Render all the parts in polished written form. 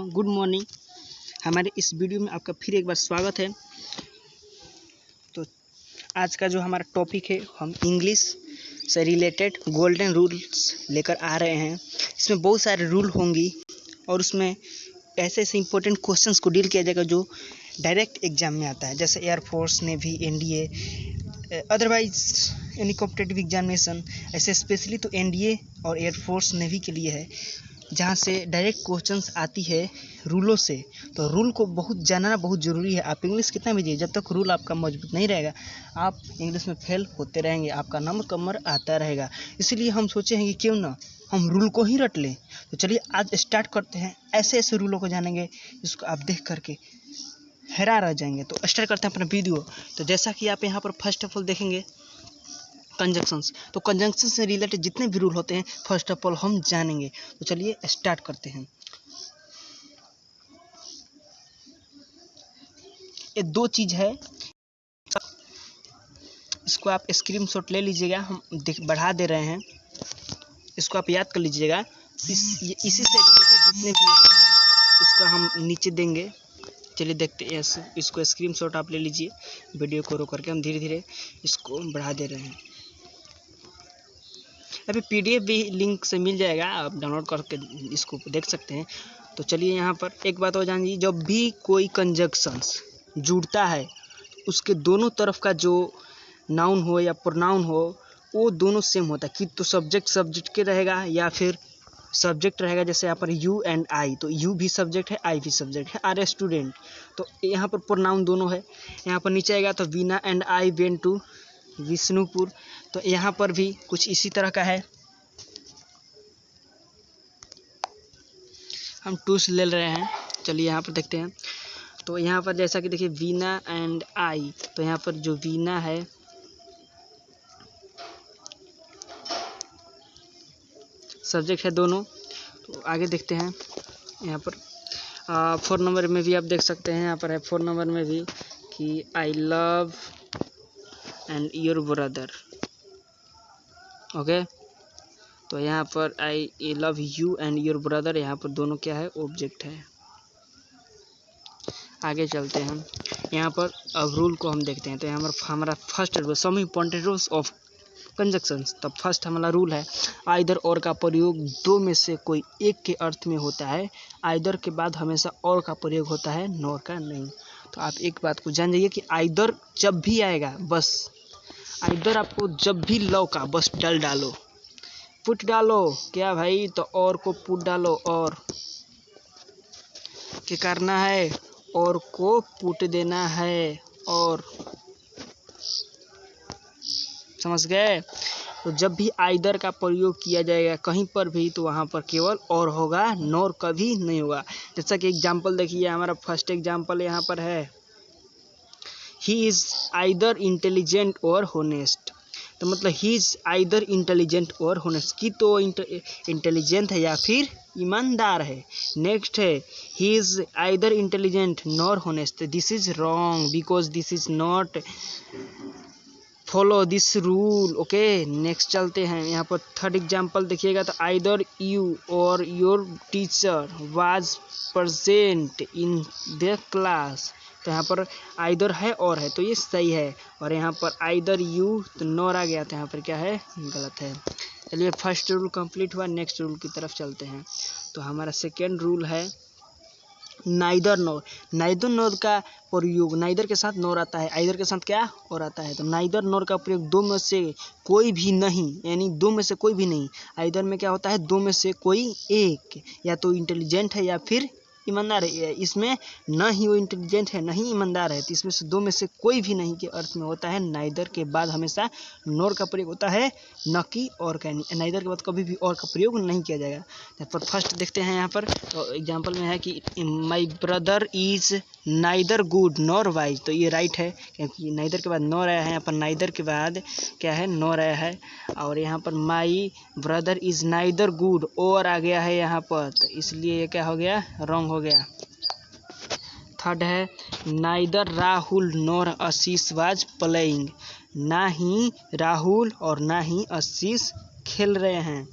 Good morning. हमारे इस video में आपका फिर एक बार स्वागत है। तो आज का जो हमारा टॉपिक है, हम इंग्लिश से रिलेटेड गोल्डन रूल्स लेकर आ रहे हैं। इसमें बहुत सारे रूल होंगी और उसमें ऐसे ऐसे इंपॉर्टेंट क्वेश्चंस को डील किया जाएगा जो डायरेक्ट एग्जाम में आता है, जैसे air force, navy, NDA, otherwise any competitive examination. ऐसे स्पेशली तो एनडीए और एयरफोर्स, नेवी के लिए है, जहाँ से डायरेक्ट क्वेश्चंस आती है रूलों से। तो रूल को बहुत जानना बहुत ज़रूरी है। आप इंग्लिश कितना भी जब तक रूल आपका मजबूत नहीं रहेगा, आप इंग्लिश में फेल होते रहेंगे, आपका नंबर कमर आता रहेगा। इसीलिए हम सोचे हैं कि क्यों ना हम रूल को ही रट लें। तो चलिए आज स्टार्ट करते हैं। ऐसे ऐसे रूलों को जानेंगे जिसको आप देख करके हैरान रह जाएंगे। तो स्टार्ट करते हैं अपना वीडियो। तो जैसा कि आप यहाँ पर फर्स्ट ऑफ ऑल देखेंगे कंजंक्शंस। तो कंजंक्शन से रिलेटेड जितने भी रूल होते हैं फर्स्ट ऑफ ऑल हम जानेंगे। तो चलिए स्टार्ट करते हैं। ये दो चीज़ है, इसको आप स्क्रीनशॉट ले लीजिएगा, हम बढ़ा दे रहे हैं। इसको आप याद कर लीजिएगा। इसी से रिलेटेड जितने भी है इसका हम नीचे देंगे। चलिए देखते हैं। इसको स्क्रीनशॉट आप ले लीजिए, वीडियो को रोक करके हम धीरे धीरे इसको बढ़ा दे रहे हैं। अभी पीडीएफ भी लिंक से मिल जाएगा, आप डाउनलोड करके इसको देख सकते हैं। तो चलिए यहाँ पर एक बात और जानिए, जब भी कोई कंजंक्शंस जुड़ता है उसके दोनों तरफ का जो नाउन हो या प्रोनाउन हो वो दोनों सेम होता है। कि तो सब्जेक्ट के रहेगा या फिर सब्जेक्ट रहेगा। जैसे यहाँ पर यू एंड आई, तो यू भी सब्जेक्ट है, आई भी सब्जेक्ट है, आर ए स्टूडेंट। तो यहाँ पर प्रोनाउन दोनों है। यहाँ पर नीचे आएगा तो Veena and I went to Vishnupur. तो यहाँ पर भी कुछ इसी तरह का है। हम टूस ले रहे हैं। चलिए यहाँ पर देखते हैं। तो यहाँ पर जैसा कि देखिए वीना एंड आई, तो यहाँ पर जो वीना है सब्जेक्ट है दोनों। तो आगे देखते हैं। यहाँ पर 4 नंबर में भी आप देख सकते हैं। यहाँ पर है 4 नंबर में भी कि I love and your brother. Okay, तो यहाँ पर I love you and your brother, यहाँ पर दोनों क्या है, ऑब्जेक्ट है। आगे चलते हैं। यहाँ पर अब रूल को हम देखते हैं। तो यहाँ पर हमारा first rule, some important rules of conjunctions. तब फर्स्ट हमारा रूल है, आइदर और का प्रयोग दो में से कोई एक के अर्थ में होता है। आइदर के बाद हमेशा और का प्रयोग होता है, नॉर का नहीं। तो आप एक बात को जान जाइए कि आइदर जब भी आएगा, बस आइदर आपको जब भी लव का बस डल डालो, पुट डालो क्या भाई, तो और को पुट डालो। और क्या करना है, और को पुट देना है। और समझ गए। तो जब भी आइदर का प्रयोग किया जाएगा कहीं पर भी, तो वहाँ पर केवल और होगा, नॉर कभी नहीं होगा। जैसा कि एग्जाम्पल देखिए, हमारा फर्स्ट एग्जाम्पल यहाँ पर है, ही इज़ आइदर इंटेलिजेंट और होनेस्ट। तो मतलब ही इज़ आइदर इंटेलिजेंट और होनेस्ट, की तो इंटेलिजेंट है या फिर ईमानदार है। नेक्स्ट है he is either intelligent nor honest. This is wrong because this is not follow this rule. Okay, next चलते हैं। यहाँ पर थर्ड एग्जाम्पल देखिएगा, तो आइदर यू और your teacher was present in the class. तो यहाँ पर आइदर है और है, तो ये सही है। और यहाँ पर आइदर यू तो नॉर आ गया, तो यहाँ पर क्या है, गलत है। चलिए फर्स्ट रूल कंप्लीट हुआ, नेक्स्ट रूल की तरफ चलते हैं। तो हमारा सेकेंड रूल है नाइदर नॉर। नाइदर नॉर का प्रयोग, नाइदर के साथ नॉर आता है, आइदर के साथ क्या और आता है। तो नाइदर नॉर का प्रयोग दो में से कोई भी नहीं, यानी दो में से कोई भी नहीं। आइदर में क्या होता है, दो में से कोई एक, या तो इंटेलिजेंट है या फिर ईमानदार है। इसमें न ही वो इंटेलिजेंट है न ही ईमानदार है, तो इसमें से दो में से कोई भी नहीं के अर्थ में होता है। नाइदर के बाद हमेशा नॉर का प्रयोग होता है, न कि और का। नाइदर के बाद कभी भी और का प्रयोग नहीं किया जाएगा। यहाँ पर फर्स्ट देखते हैं। यहाँ पर तो एग्जाम्पल में है कि my brother is neither good nor wise. तो ये राइट है, क्योंकि नाइदर के बाद नॉर आया है। यहाँ पर नाइदर के बाद क्या है, नॉर आया है। और यहाँ पर my brother is neither good और आ गया है यहाँ पर, तो इसलिए ये क्या हो गया, रॉन्ग हो गया। थर्ड है neither Rahul nor Ashish was playing, ना ही राहुल और ना ही आशीष खेल रहे हैं।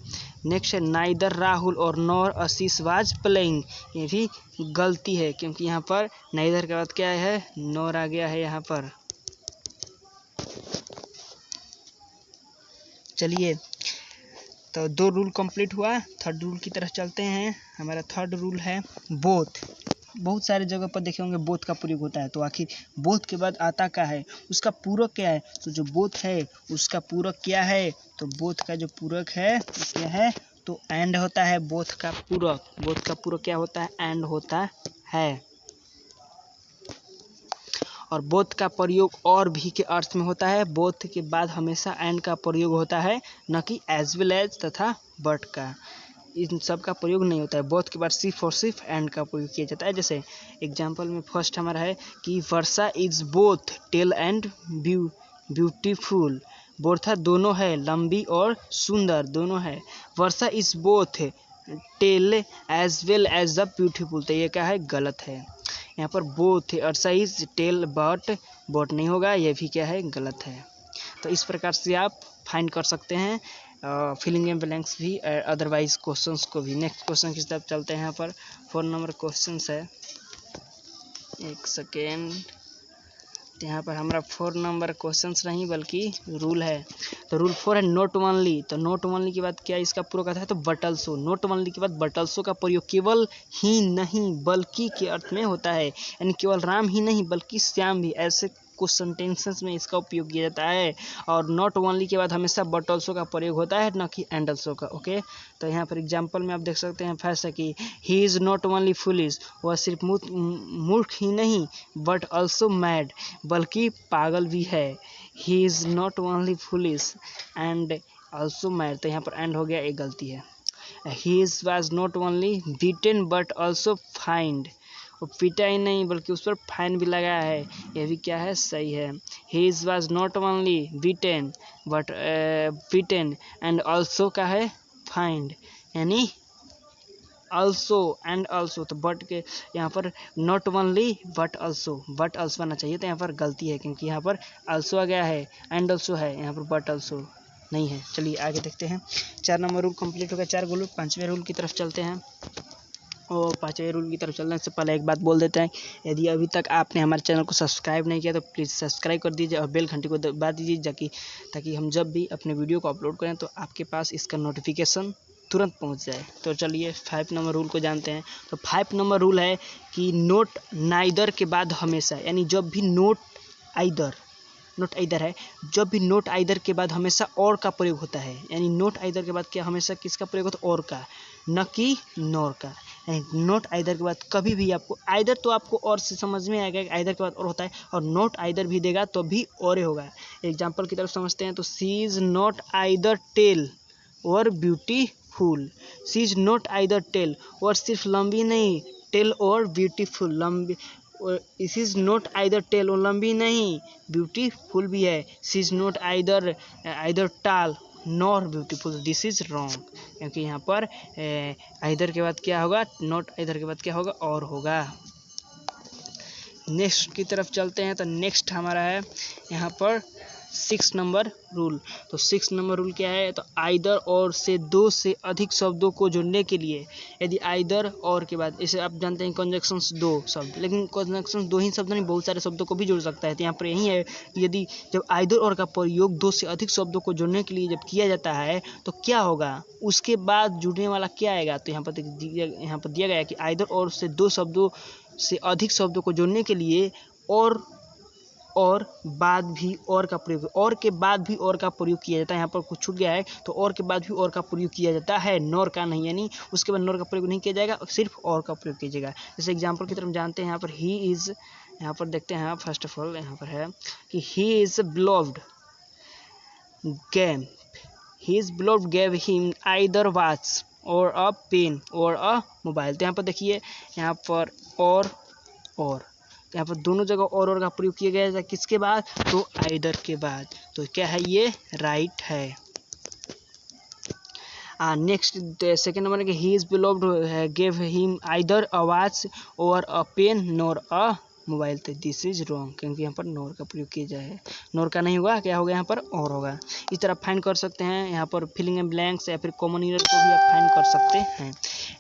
नेक्स्ट है नाइदर राहुल और नॉर आशीष वाज प्लेइंग, ये भी गलती है क्योंकि यहाँ पर नाइदर के बाद क्या है, नॉर आ गया है यहाँ पर। चलिए तो 2 रूल कंप्लीट हुआ, थर्ड रूल की तरफ चलते हैं। हमारा थर्ड रूल है बोथ। बहुत सारे जगह पर देखे होंगे बोथ का प्रयोग होता है, तो आखिर बोथ के बाद आता क्या है, उसका पूरक क्या है, तो जो बोथ है उसका पूरक क्या है, तो बोथ का जो पूरक है क्या है, तो एंड होता है। बोथ का पूरक क्या होता है, एंड होता है। और बोथ का प्रयोग और भी के अर्थ में होता है। बोथ के बाद हमेशा एंड का प्रयोग होता है, न कि एज वेल एज तथा बट का, इन सब का प्रयोग नहीं होता है। बोथ के बाद सिर्फ और सिर्फ एंड का प्रयोग किया जाता है। जैसे एग्जाम्पल में फर्स्ट हमारा है कि Varsha is both tall and beautiful, बोथा दोनों है, लंबी और सुंदर दोनों है। Varsha is both tall as well as the beautiful, तो ये क्या है, गलत है। यहाँ पर both Varsha is tall but both नहीं होगा, ये भी क्या है, गलत है। तो इस प्रकार से आप फाइंड कर सकते हैं फिलिंग इन ब्लैंक्स भी, अदरवाइज क्वेश्चंस को भी। नेक्स्ट क्वेश्चन की तरफ चलते हैं। यहाँ पर 4 नंबर क्वेश्चन है, एक सेकेंड। यहाँ पर हमारा 4 नंबर क्वेश्चन नहीं बल्कि रूल है। तो रूल 4 है नॉट ओनली। तो नॉट ओनली के बाद क्या इसका पूरक आता है, तो बट ऑल्सो। नॉट ओनली के बाद बट ऑल्सो का प्रयोग केवल ही नहीं बल्कि के अर्थ में होता है, यानी केवल राम ही नहीं बल्कि श्याम भी, ऐसे कुछ सेंटेंसेस में इसका उपयोग किया जाता है। और नॉट ओनली के बाद हमेशा बट ऑल्सो का प्रयोग होता है, न कि एंड ऑल्सो का। ओके, तो यहाँ पर एग्जाम्पल में आप देख सकते हैं फर्स्ट है कि he is not only foolish, वह सिर्फ मूर्ख ही नहीं बट ऑल्सो मैड, बल्कि पागल भी है। He is not only foolish and also mad, तो यहाँ पर एंड हो गया, एक गलती है। He is was not only beaten but also find, वो पीटा ही नहीं बल्कि उस पर फाइन भी लगाया है, यह भी क्या है, सही है। He is was not only beaten but beaten and also का है फाइंड, यानी ऑल्सो एंड ऑल्सो, तो बट के यहाँ पर नॉट ओनली बट ऑल्सो आना चाहिए, तो यहाँ पर गलती है क्योंकि यहाँ पर ऑल्सो आ गया है, एंड ऑल्सो है, यहाँ पर बट ऑल्सो नहीं है। चलिए आगे देखते हैं। 4 नंबर रूल कंप्लीट हो गया, 4 रूल। 5वें रूल की तरफ चलते हैं। और 5वें रूल की तरफ चलने से पहले एक बात बोल देते हैं, यदि अभी तक आपने हमारे चैनल को सब्सक्राइब नहीं किया तो प्लीज़ सब्सक्राइब कर दीजिए और बेल घंटी को दबा दीजिए, ताकि हम जब भी अपने वीडियो को अपलोड करें तो आपके पास इसका नोटिफिकेशन तुरंत पहुंच जाए। तो चलिए 5 नंबर रूल को जानते हैं। तो 5 नंबर रूल है कि नोट नाइदर के बाद हमेशा, यानी जब भी नोट आइदर है, जब भी नोट आइदर के बाद हमेशा और का प्रयोग होता है, यानी नोट आइदर के बाद क्या हमेशा किसका प्रयोग होता है, और का, न कि नॉर का। नोट आइदर के बाद कभी भी आपको आइदर तो आपको और से समझ में आएगा कि आइदर के बाद और होता है, और नोट आइदर भी देगा तो भी और होगा। एग्जाम्पल की तरफ समझते हैं। तो she is not either tall or beautiful, she is not either tall, और सिर्फ लंबी नहीं, टेल और ब्यूटीफुल, लंबी, इस इज नॉट आइदर टेल और लंबी नहीं, ब्यूटीफुल भी है। सी इज नॉट आइदर टाल nor beautiful, this is wrong, क्योंकि यहाँ पर आइदर के बाद क्या होगा, नॉट आइदर के बाद क्या होगा, और होगा। नेक्स्ट की तरफ चलते हैं। तो नेक्स्ट हमारा है यहाँ पर 6 नंबर रूल। तो 6 नंबर रूल क्या है, तो आइदर और से 2 से अधिक शब्दों को जोड़ने के लिए, यदि आइदर और के बाद, इसे आप जानते हैं कंजक्शंस 2 शब्द, लेकिन कंजक्शंस 2 ही शब्द नहीं, बहुत सारे शब्दों को भी जोड़ सकता है। तो यहाँ पर यही है, यदि जब आइदर और का प्रयोग 2 से अधिक शब्दों को जोड़ने के लिए जब किया जाता है तो क्या होगा, उसके बाद जुड़ने वाला क्या आएगा। तो यहाँ पर दिया गया है कि आइदर और से 2 शब्दों से अधिक शब्दों को जोड़ने के लिए और बाद भी और का प्रयोग, और के बाद भी और का प्रयोग किया जाता है। यहाँ पर कुछ छूट गया है, तो और के बाद भी और का प्रयोग किया जाता है, नॉर का नहीं, यानी उसके बाद नॉर का प्रयोग नहीं किया जाएगा, सिर्फ और का प्रयोग किया जाएगा। जैसे एग्जाम्पल की तरफ जानते हैं। यहाँ पर ही इज, यहाँ पर देखते हैं फर्स्ट ऑफ ऑल, यहाँ पर है कि he is beloved gave him either watch और अ पेन और अ मोबाइल। तो यहाँ पर देखिए, यहाँ पर और यहाँ पर दोनों जगह और का प्रयोग किया गया है, किसके बाद, तो आइदर के बाद। तो क्या है, ये राइट है। नेक्स्ट सेकेंड नंबर के he is beloved give him either a watch और a pen nor a mobile. तो दिस इज रॉन्ग, क्योंकि यहाँ पर नोर का प्रयोग किया जाए है, नोर का नहीं होगा, क्या होगा यहाँ पर और होगा। इस तरह फाइंड कर सकते हैं, यहाँ पर फिलिंग इन ब्लैंक्स या फिर कॉमन एरर को भी आप फाइंड कर सकते हैं।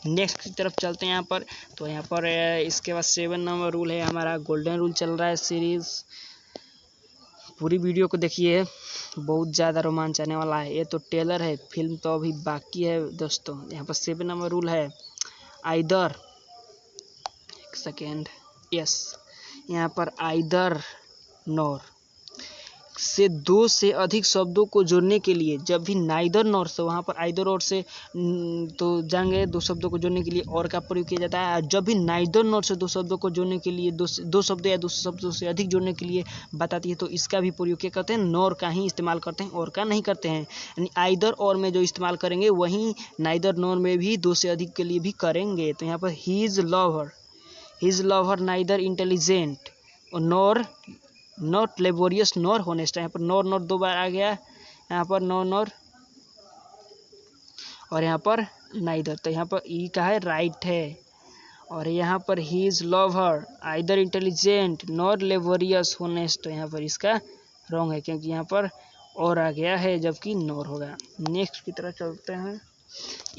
नेक्स्ट की तरफ चलते हैं यहाँ पर। तो यहाँ पर इसके बाद 7 नंबर रूल है हमारा, गोल्डन रूल चल रहा है सीरीज। पूरी वीडियो को देखिए, बहुत ज़्यादा रोमांच आने वाला है। ये तो टेलर है, फिल्म तो अभी बाकी है दोस्तों। यहाँ पर 7 नंबर रूल है आइदर, एक सेकेंड, यस, यहाँ पर आइदर नॉर से 2 से अधिक शब्दों को जोड़ने के लिए, जब भी नाइदर नॉर से, वहाँ पर आइदर और से तो जाएंगे 2 शब्दों को जोड़ने के लिए और का प्रयोग किया जाता है। जब भी नाइदर नॉर से 2 शब्दों को जोड़ने के लिए, दो शब्द या 2 शब्दों से अधिक जोड़ने के लिए बताती है, तो इसका भी प्रयोग क्या करते हैं, नॉर का ही इस्तेमाल करते हैं, और का नहीं करते हैं। यानी आइदर और में जो इस्तेमाल करेंगे वहीं नाइदर नॉर में भी 2 से अधिक के लिए भी करेंगे। तो यहाँ पर his lover neither intelligent nor not laborious nor honest. यहाँ पर नॉर 2 बार आ गया, यहाँ पर नॉर और यहाँ पर नाइदर। तो यहाँ पर ई का है राइट है, और यहाँ पर ही is lover either intelligent nor laborious honest. तो यहाँ पर इसका रॉन्ग है, क्योंकि यहाँ पर और आ गया है, जबकि नॉर होगा। नेक्स्ट की तरफ चलते हैं।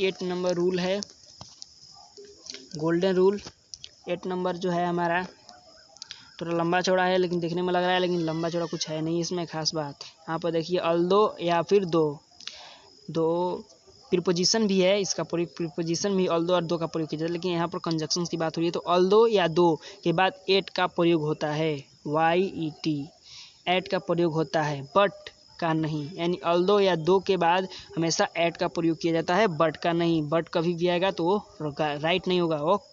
8 नंबर रूल है गोल्डन रूल। 8 नंबर जो है हमारा थोड़ा लंबा चौड़ा है, लेकिन देखने में लग रहा है, लेकिन लंबा चौड़ा कुछ है नहीं इसमें खास बात। यहाँ पर देखिए अल्दो या फिर दो प्रीपोजिशन भी है, इसका प्रयोग प्रीपोजिशन भी अल्दो और दो का प्रयोग किया जाता है, लेकिन यहाँ पर कंजक्शन की बात हो रही है, तो अल्दो या दो के बाद एट का प्रयोग होता है, YET, एट का प्रयोग होता है, बट का नहीं। यानी अल्दो या दो के बाद हमेशा एट का प्रयोग किया जाता है, बट का नहीं। बट कभी भी आएगा तो वो राइट नहीं होगा, वो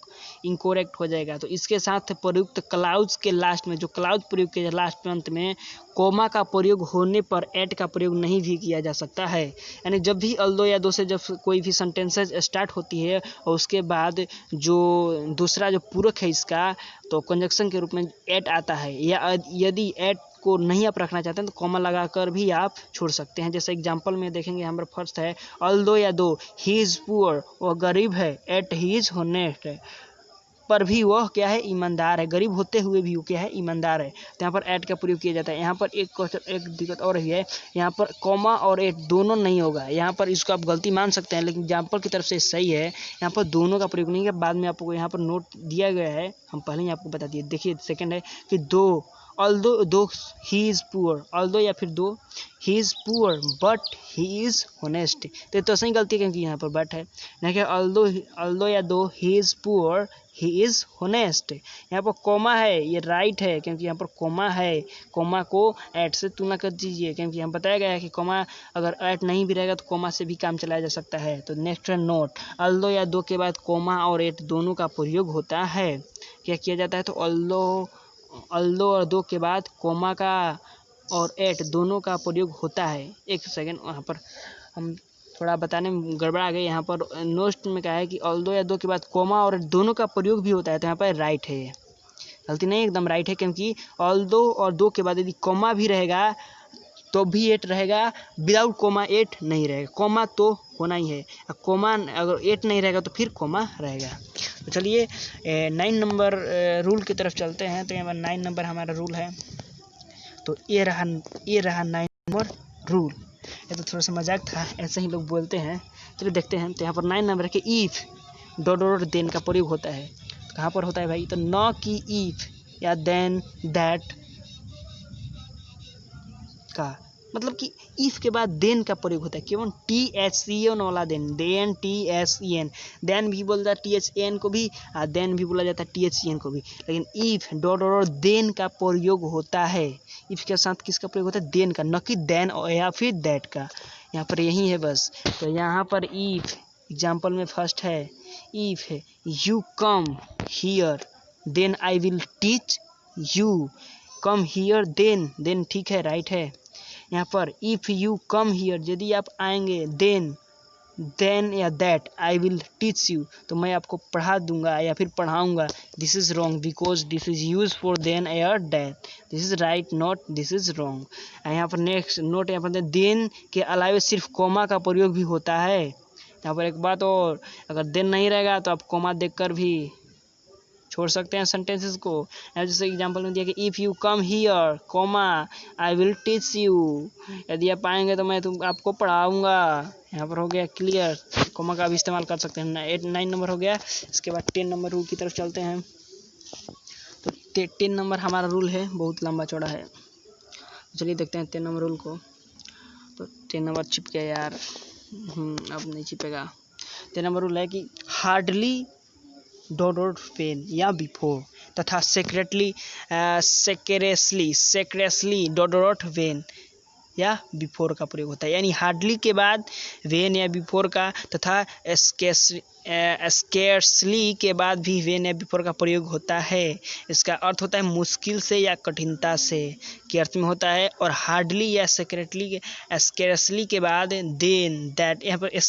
इनकोरेक्ट हो जाएगा। तो इसके साथ प्रयुक्त क्लाउज के लास्ट में, जो क्लाउज प्रयोग किया जाए लास्ट में, अंत में कोमा का प्रयोग होने पर एट का प्रयोग नहीं भी किया जा सकता है। यानी जब भी अल्दो या दो से जब कोई भी सेंटेंसेज स्टार्ट होती है और उसके बाद जो दूसरा जो पूरक है इसका, तो कंजक्शन के रूप में एट आता है, या यदि एट को नहीं आप रखना चाहते हैं तो कॉमा लगाकर भी आप छोड़ सकते हैं। जैसे एग्जांपल में देखेंगे, हमारा फर्स्ट है अल्दो या दो ही इज पुअर, वह गरीब है, एट ही इज होनेस्ट, पर भी वह क्या है, ईमानदार है। गरीब होते हुए भी वो क्या है, ईमानदार है। तो यहाँ पर एट का प्रयोग किया जाता है। यहाँ पर एक दिक्कत और है, यहाँ पर कॉमा और एट दोनों नहीं होगा। यहाँ पर इसको आप गलती मान सकते हैं, लेकिन एग्जाम्पल की तरफ से सही है। यहाँ पर दोनों का प्रयोग नहीं है, बाद में आपको यहाँ पर नोट दिया गया है, हम पहले ही आपको बता दिए। देखिए सेकेंड है कि दो दो ही इज पुअर, अल्दो या फिर दो he is poor but he is honest. तो सही गलती है, क्योंकि यहाँ पर बट है। नहीं कि अल्दो या दो he is poor he is honest. यहाँ पर कोमा है, ये राइट है, क्योंकि यहाँ पर कोमा है। कोमा को एट से तुलना कर दीजिए, क्योंकि हम बताया गया है कि कोमा अगर एट नहीं भी रहेगा तो कोमा से भी काम चलाया जा सकता है। तो नेक्स्ट है नोट, अल्दो या दो के बाद कोमा और एट दोनों का प्रयोग होता है। क्या किया जाता है, तो अल्दो और दो के बाद कोमा का और एट दोनों का प्रयोग होता है। एक सेकेंड, वहाँ पर हम थोड़ा बताने में गड़बड़ा गए। यहाँ पर नोट में कहा है कि अल्दो या दो के बाद कोमा और दोनों का प्रयोग भी होता है, तो यहाँ पर राइट है, गलती नहीं, एकदम राइट है। क्योंकि अल्दो और दो के बाद यदि कोमा भी रहेगा तो भी एट रहेगा, विदाउट कोमा एट नहीं रहेगा। कोमा तो होना ही है, कोमा अगर एट नहीं रहेगा तो फिर कोमा रहेगा। तो चलिए 9 नंबर रूल की तरफ चलते हैं। तो यहाँ पर 9 नंबर हमारा रूल है। तो ये रहा 9 नंबर रूल। ये तो थोड़ा सा मजाक था, ऐसे ही लोग बोलते हैं। चलिए देखते हैं। तो यहाँ पर 9 नंबर के ईफ डॉट देन का प्रयोग होता है। तो कहाँ पर होता है भाई, तो न की ईफ या देन दैट का, मतलब कि इफ के बाद देन का प्रयोग होता है, केवल THCN वाला देन, THEN, देन भी बोला जाता है THN को भी, देन भी बोला जाता है THCN को भी। लेकिन इफ डॉट देन का प्रयोग होता है। इफ के साथ किसका प्रयोग होता है, देन का, न कि देन या फिर दैट का। यहाँ पर यही है बस। तो यहाँ पर इफ एग्जाम्पल में फर्स्ट है, इफ है you come here then I will teach you. Come here then ठीक है, राइट है। यहाँ पर इफ़ यू कम हियर, यदि आप आएंगे, देन या that I will teach you, तो मैं आपको पढ़ा दूंगा या फिर पढ़ाऊंगा। This is wrong because this is use for then या that. This is right, not this is wrong. यहाँ पर नेक्स्ट नोट, यहाँ पर देन के अलावा सिर्फ कोमा का प्रयोग भी होता है। यहाँ पर एक बात और, अगर देन नहीं रहेगा तो आप कोमा देखकर भी छोड़ सकते हैं सेंटेंसेस को। जैसे एग्जांपल में दिया कि if you come here comma I will teach you, यदि आप आएंगे तो मैं आपको पढ़ाऊंगा। यहाँ पर हो गया क्लियर, कोमा का भी इस्तेमाल कर सकते हैं। 9 नंबर हो गया। इसके बाद 10 नंबर रूल की तरफ चलते हैं। तो 10 नंबर हमारा रूल है, बहुत लंबा चौड़ा है। चलिए देखते हैं 10 नंबर रूल को। तो 10 नंबर छिप गया यार, अब नहीं छिपेगा। 10 नंबर रूल है कि हार्डली डॉट वेन या बिफोर तथा सेक्रेसली डॉट वेन या बिफोर का प्रयोग होता है। यानी हार्डली के बाद वेन या बिफोर का तथा स्केर्सली के बाद भी वेन या बिफोर का प्रयोग होता है। इसका अर्थ होता है मुश्किल से या कठिनता से के अर्थ में होता है। और हार्डली या स्केर्सली के बाद देन दैट, यहाँ पर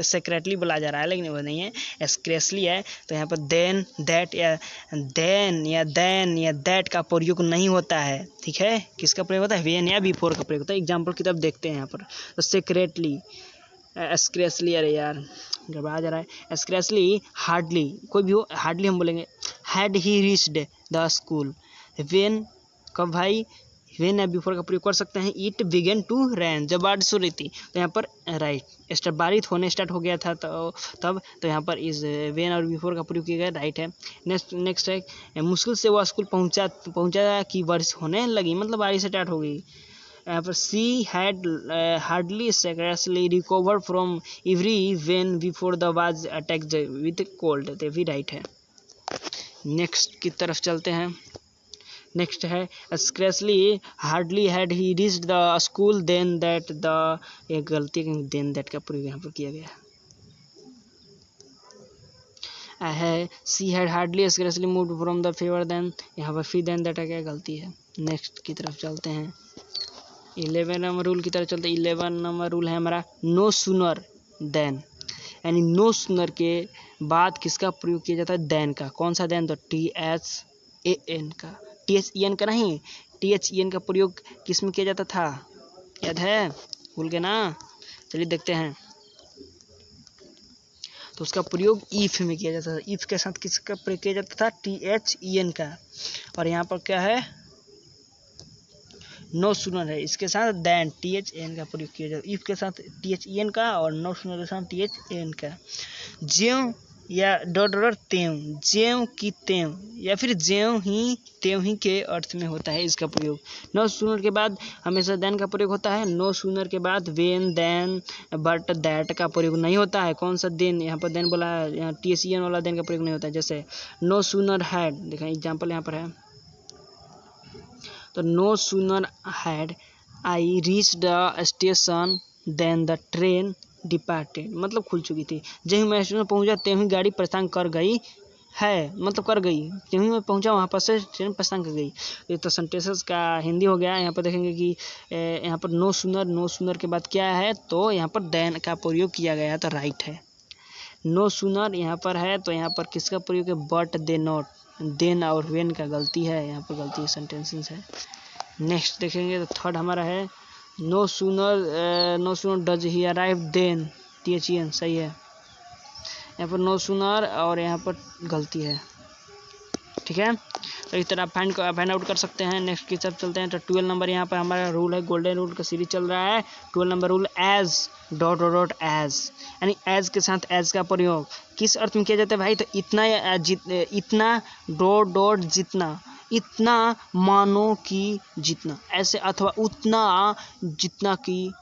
सेक्रेटली बोला जा रहा है लेकिन वो नहीं है, स्केर्सली है। तो यहाँ पर देन दैट या दैट का प्रयोग नहीं होता है। ठीक है, किसका प्रयोग होता है? वेन या बिफोर का प्रयोग होता है। एग्जाम्पल की तरफ देखते हैं यहाँ पर। तो सेक्रेटली, स्क्रेसली, अरे यार घबरा जा रहा है। स्क्रेसली हार्डली, कोई भी हो, हार्डली हम बोलेंगे had he reached the school. When, कब भाई? वेन या बिफोर का प्रयोग कर सकते हैं। इट बिगेन टू रेन, जब बारिश हो रही थी। तो यहाँ पर राइट, बारिश होने स्टार्ट हो गया था तब तो यहाँ पर इस वेन और बिफोर का प्रयोग किया गया, राइट है। नेक्स्ट है मुश्किल से वह स्कूल पहुँचा कि बारिश होने लगी, मतलब बारिश स्टार्ट हो गई। यहाँ पर सी had hardly successfully recover from every when before the was attacked with cold, तो भी राइट है। नेक्स्ट की तरफ चलते हैं। नेक्स्ट है scarcely hardly had he reached the school then that the, एक गलती देन दैट का प्रयोग यहाँ पर किया गया है। She had hardly scarcely moved from the favour then, यहाँ पर फिर देन दैट का क्या गलती है। नेक्स्ट की तरफ चलते हैं। 11 नंबर रूल की तरफ चलते हैं। 11 नंबर रूल है हमारा नो सूनर देन, यानी नो सूनर के बाद किसका प्रयोग किया जाता है? देन का। कौन सा देन? तो THAN का, THEN का नहीं, THEN का प्रयोग किस में किया जाता था? याद है? भूल गए ना? चलिए देखते हैं। तो उसका प्रयोग इफ में किया जाता था। इफ के साथ किसका प्रयोग किया जाता था? THEN का। और यहाँ पर क्या है? नो सूनर है, इसके साथ देन THN का प्रयोग किया जाता है। इफ के साथ THEN का और नो सूनर के साथ THN का। ज्यों या डॉट त्यों, ज्यों की त्यों, या फिर ज्यों ही त्यों ही के अर्थ में होता है इसका प्रयोग। नो सूनर के बाद हमेशा देन का प्रयोग होता है। नो सूनर के बाद वेन, देन, बट, दैट का प्रयोग नहीं होता है। कौन सा देन? यहाँ पर देन बोला है, यहाँ THN वाला देन का प्रयोग नहीं होता है। जैसे नो सूनर हैड, देखा एग्जाम्पल यहाँ पर है। तो no sooner had I reach the station then the train departed, मतलब खुल चुकी थी। जब ही मैं स्टेशन पहुंचा त्यों ही गाड़ी प्रस्थान कर गई है, मतलब कर गई। जब ही मैं पहुंचा वहाँ पर से ट्रेन प्रस्थान कर गई। ये तो सेंटेंसेस का हिंदी हो गया। यहाँ पर देखेंगे कि यहाँ पर नो सूनर के बाद क्या है? तो यहाँ पर देन का प्रयोग किया गया है, तो राइट है। नो सूनर यहाँ पर है तो यहाँ पर किसका प्रयोग है? बट, दे नॉट, देन और वेन का गलती है, यहाँ पर गलती सेंटेंसेस है। नेक्स्ट देखेंगे तो थर्ड हमारा है no sooner does he arrive then THN, सही है। यहाँ पर नो सूनर और यहाँ पर गलती है। ठीक है, तो इस तरह फाइंड आउट कर सकते हैं। नेक्स्ट की तरफ चलते हैं। तो 12 नंबर यहाँ पर हमारा रूल है, गोल्डन रूल का सीरीज चल रहा है। 12 number rule as dot as, यानी एज के साथ एज का प्रयोग किस अर्थ में किया जाता है भाई? तो इतना इतना डॉट जितना, इतना मानो कि जितना, ऐसे, अथवा उतना जितना कि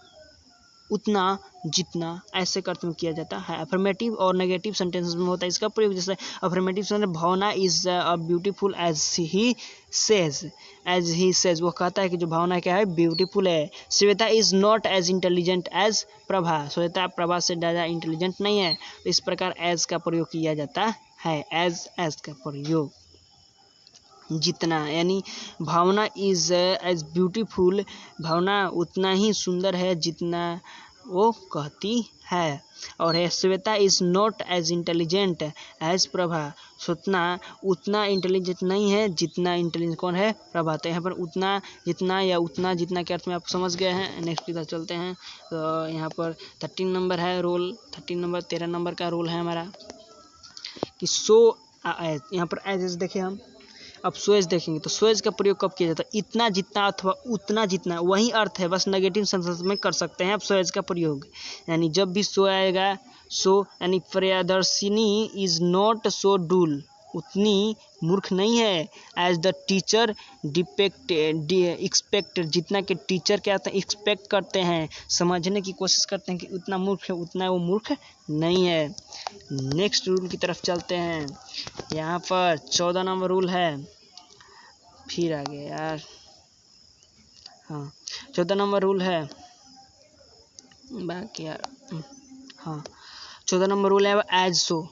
उतना जितना, ऐसे अर्थ में किया जाता है। अफर्मेटिव और नेगेटिव सेंटेंसेस में होता है इसका प्रयोग। जैसे affirmative sentence, Bhavna is beautiful as he says, वो कहता है कि जो भावना क्या है? ब्यूटीफुल है। Shweta is not as intelligent as Prabha, Shweta Prabha से ज़्यादा इंटेलिजेंट नहीं है। तो इस प्रकार एज का प्रयोग किया जाता है। एज का प्रयोग जितना, यानी भावना इज एज ब्यूटीफुल, भावना उतना ही सुंदर है जितना वो कहती है। और है Shweta is not as intelligent as Prabha. Shweta उतना इंटेलिजेंट नहीं है जितना इंटेलिजेंट कौन है, प्रभा। तो यहाँ पर उतना जितना या उतना जितना के अर्थ में आप समझ गए हैं। नेक्स्ट की तरफ चलते हैं। तो यहाँ पर 13 नंबर है रोल, 13 नंबर का रोल है हमारा कि सो एज। यहाँ पर एज देखें हम, अब सो एज देखेंगे तो सो एज का प्रयोग कब किया जाता है, इतना जितना अथवा उतना जितना, वही अर्थ है, बस नेगेटिव सेंस में कर सकते हैं आप सो एज का प्रयोग। यानी जब भी सो आएगा, सो यानी प्रियदर्शिनी इज नॉट सो डूल, उतनी मूर्ख नहीं है एज द टीचर एक्सपेक्टेड, जितना के टीचर क्या एक्सपेक्ट करते हैं, समझने की कोशिश करते हैं कि उतना मूर्ख है, उतना वो मूर्ख नहीं है। नेक्स्ट रूल की तरफ चलते हैं। यहाँ पर 14 नंबर रूल है, फिर आगे यार, हाँ 14 नंबर रूल है बाकी यार, हाँ 14 नंबर रूल है एज सो।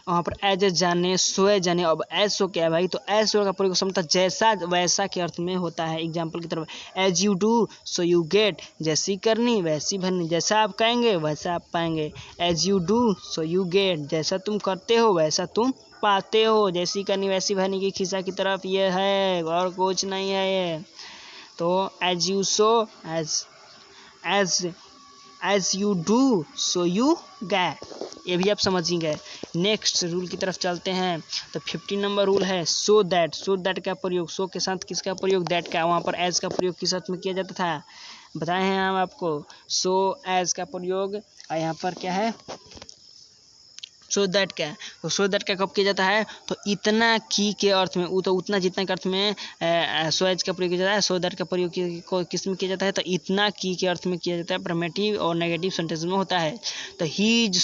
वहाँ पर एज जाने, सो जाने। अब एज सो क्या है भाई, तो एज सो का प्रयोग समझता जैसा वैसा के अर्थ में होता है। एग्जाम्पल की तरफ, as you do so you get, जैसी करनी वैसी भरनी, जैसा आप कहेंगे वैसा आप पाएंगे। As you do so you get, जैसा तुम करते हो वैसा तुम पाते हो। जैसी करनी वैसी भरनी की खिस्सा की तरफ ये है, और कुछ नहीं है ये। तो as you sow as you do so you get, ये भी आप समझ ही गए। नेक्स्ट रूल की तरफ चलते हैं। तो 15 नंबर रूल है सो दैट। सो दैट का प्रयोग, सो के साथ किसका प्रयोग, दैट का। वहाँ पर एज का प्रयोग किस अर्थ में किया जाता था, बताए हैं हम आपको। सो एज का प्रयोग, और यहाँ पर क्या है, सो दैट का। तो सो दैट का कब किया जाता है, तो इतना की के अर्थ में, तो उतना जितना के अर्थ में सो एज का प्रयोग किया जाता है। सो दैट का प्रयोग किस में किया जाता है, तो इतना की के अर्थ में किया जाता है। अफर्मेटिव और नेगेटिव सेंटेंस में होता है। तो ही is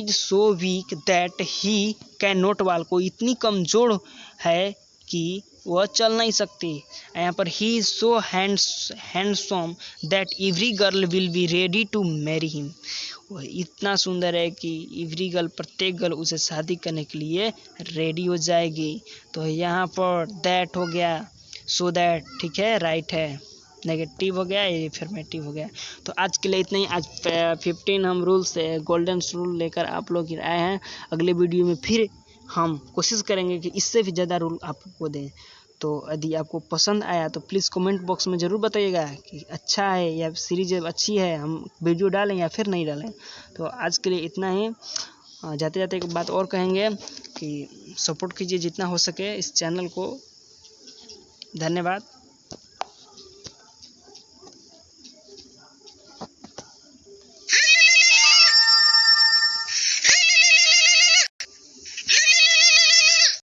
so weak that he can not walk, को इतनी कमजोर है कि वह चल नहीं सकती। यहाँ पर ही is so handsome that every girl will be ready to marry him, वह इतना सुंदर है कि एवरी गर्ल, प्रत्येक गर्ल उसे शादी करने के लिए रेडी हो जाएगी। तो यहाँ पर दैट हो गया, सो दैट, ठीक है, राइट है। नेगेटिव हो गया, ये अफर्मेटिव हो गया। तो आज के लिए इतना ही। आज 15 हम रूल से गोल्डन रूल लेकर आप लोग आए हैं। अगले वीडियो में फिर हम कोशिश करेंगे कि इससे भी ज़्यादा रूल आपको दें। तो यदि आपको पसंद आया तो प्लीज़ कमेंट बॉक्स में ज़रूर बताइएगा कि अच्छा है या सीरीज अच्छी है, हम वीडियो डालें या फिर नहीं डालें। तो आज के लिए इतना ही। जाते जाते एक बात और कहेंगे कि सपोर्ट कीजिए जितना हो सके इस चैनल को। धन्यवाद।